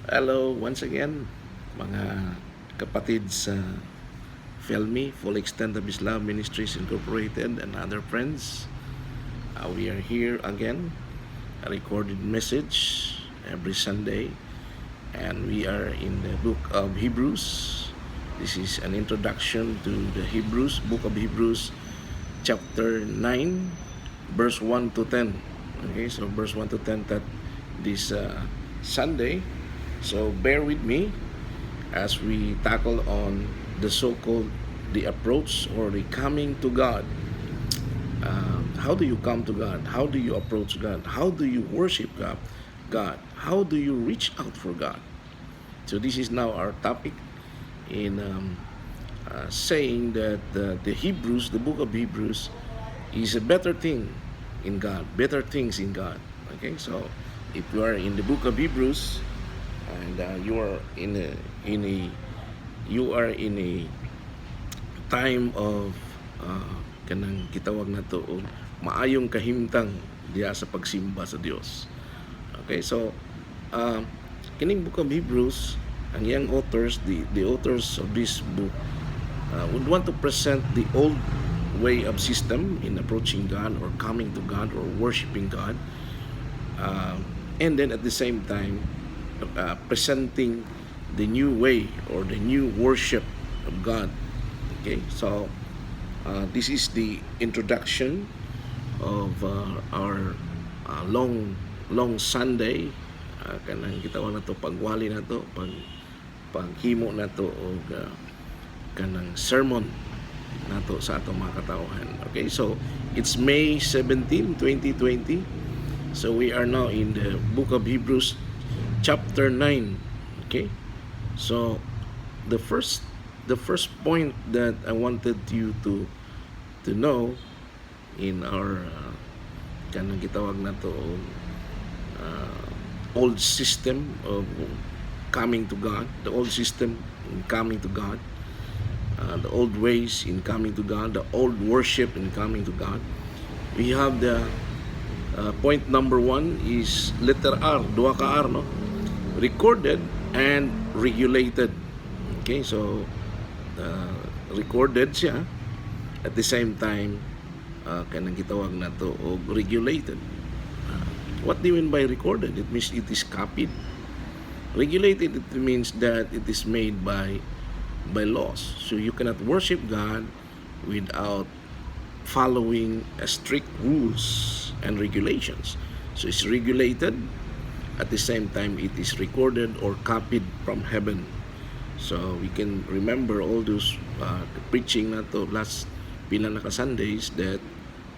Hello once again, mga kapatid sa FELMI, Full Extent of Islam Ministries Incorporated, and other friends. We are here again, a recorded message every Sunday, and we are in the book of Hebrews. This is an introduction to the book of Hebrews, chapter 9, verse 1 to 10. Okay, so verse 1 to 10 that this Sunday. So bear with me as we tackle on the so-called the approach or the coming to God. How do you come to God? How do you approach God? How do you worship God? How do you reach out for God? So this is now our topic in saying that the Hebrews, the book of Hebrews, is a better thing in God, better things in God. Okay, so if you are in the book of Hebrews, and you are in a time of kanang gitawag na to og maayong kahimtang diya sa pagsimba sa Dios. Okay, so kining book of Hebrews, ang young authors, the authors of this book would want to present the old way of system in approaching God or coming to God or worshiping God, and then at the same time presenting the new way or the new worship of God. Okay, so this is the introduction of our long Sunday. Kanang gitawag na to pagwali na to, paghimo na to og kanang sermon nato sa atong mga katawhan. Okay, so it's May 17, 2020. So we are now in the book of Hebrews, chapter 9. Okay, so the first point that I wanted you to know in our kanang gitawag na to old system of coming to God, the old system in coming to God, the old ways in coming to God, the old worship in coming to God. We have the point number 1 is letter R, duha ka R, no? Recorded and regulated. Okay, so recorded siya, at the same time kanang gitawag na to og regulated. What do you mean by recorded? It means it is copied. Regulated, it means that it is made by laws. So you cannot worship God without following strict rules and regulations. So it's regulated, at the same time it is recorded or copied from heaven. So we can remember all those preaching na to last pila na ka Sundays that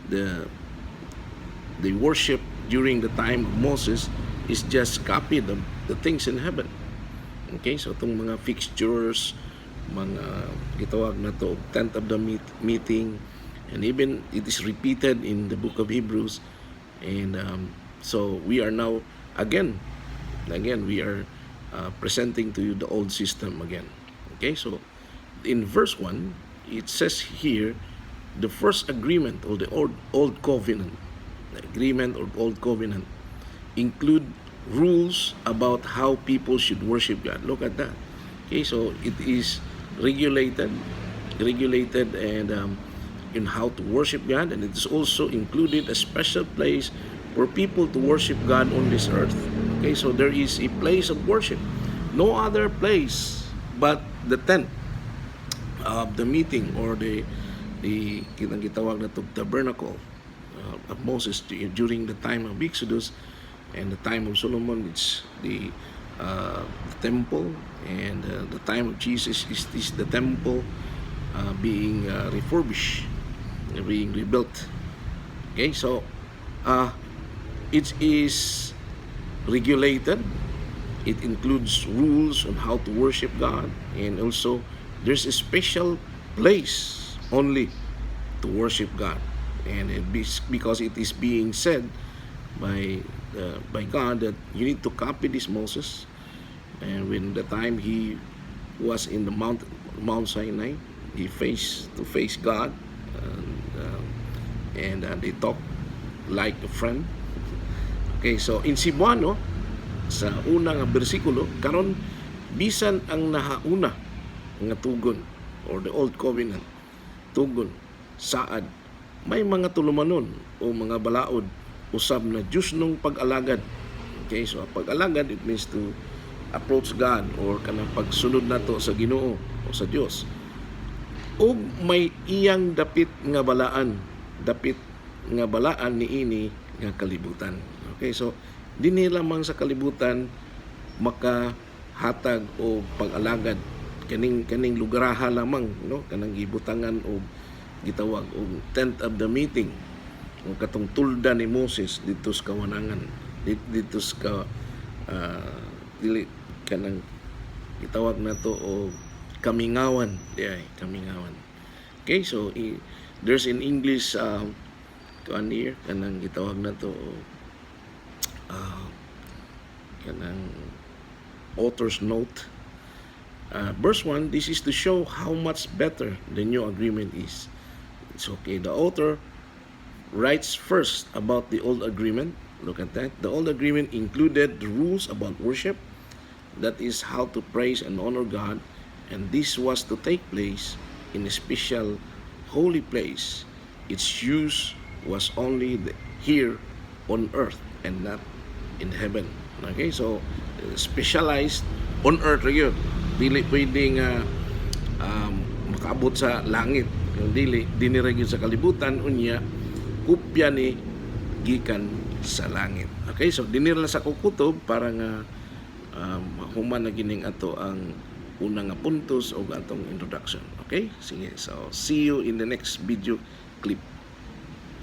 the worship during the time of Moses is just copied of the things in heaven. Okay, so itong mga fixtures, mga gitawag na to tent of the meeting, and even it is repeated in the book of Hebrews. And so we are now again we are presenting to you the old system again. Okay, so in verse 1 it says here the first agreement or the old covenant, the agreement or old covenant include rules about how people should worship God. Look at that. Okay, so it is regulated and in how to worship God, and it is also included a special place for people to worship God on this earth. Okay, so there is a place of worship, no other place but the tent of the meeting or the kitang gitawag na to tabernacle of Moses during the time of Exodus, and the time of Solomon it's the temple, and the time of Jesus is the temple being refurbished, being rebuilt. Okay, so it is regulated. It includes rules on how to worship God, and also there's a special place only to worship God, and because it is being said by God that you need to copy this Moses. And when the time he was in the Mount Sinai, he face to face God, and they talk like a friend. Okay, so in Cebuano, sa una nga bersikulo karon bisan ang nahauna nga tugon or the old covenant tugon saad may mga tulumanon o mga balaod usab na Diyos nung pag-alagad. Okay, so pag-alagad it means to approach God or kanang pagsunod nato sa Ginoo o sa Dios. O may iyang dapit nga balaan niini nga kalibutan. Okay, so dinhi lamang sa kalibutan makahatag o pag-alagad kaning lugaraha lamang, no, kanang gibutangan o gitawag og tent of the meeting o katong tulda ni Moses dito sa kawanangan dito sa dili kanang gitawag nato o kamingawan, kamingawan. Okay, so there's in English kuan here kanang gitawag nato kanang author's note. Verse 1, this is to show how much better the new agreement is. It's okay. The author writes first about the old agreement. Look at that. The old agreement included the rules about worship. That is how to praise and honor God. And this was to take place in a special holy place. Its use was only here on earth and not in heaven. Okay, so specialized on earth yun. Dili pwedeng makaabot sa langit. Yung diniregyod sa kalibutan, unya kupya ni gikan sa langit. Okay, so dinirla sa kukutob para nga human na gining ato ang unang nga puntos o atong introduction. Okay, sige, so see you in the next video clip.